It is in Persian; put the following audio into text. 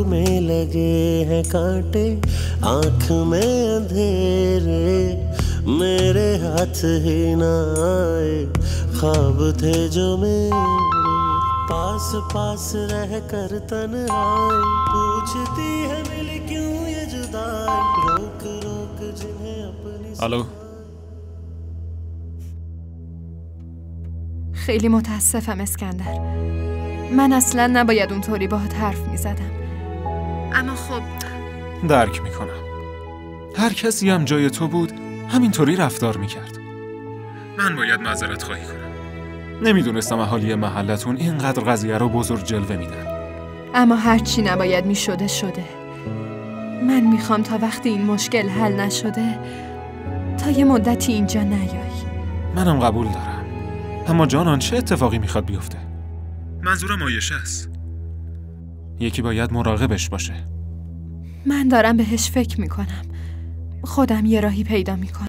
में लगे हैं कांटे, आँख में अंधेरे, मेरे हाथ ही ना आए, ख्वाब थे जो मेरे, पास पास रह कर तन्हाई, पूछती है मिली क्यों ये जुदाई, रोक रोक जिन्हें अपनी। الو. خیلی متاسفم اسکندر، من اصلا نباید اونطوری باهات حرف میزدم، اما خب درک میکنم. هر کسی هم جای تو بود همینطوری رفتار میکرد. من باید معذرت خواهی کنم. نمیدونستم اهالی محلتون اینقدر قضیه رو بزرگ جلوه میدن. اما هرچی نباید میشده شده. من میخوام تا وقتی این مشکل حل نشده تا یه مدتی اینجا نیای. منم قبول دارم. اما جانان چه اتفاقی میخواد بیفته؟ منظورم عایشه است. یکی باید مراقبش باشه. من دارم بهش فکر میکنم. خودم یه راهی پیدا میکنم.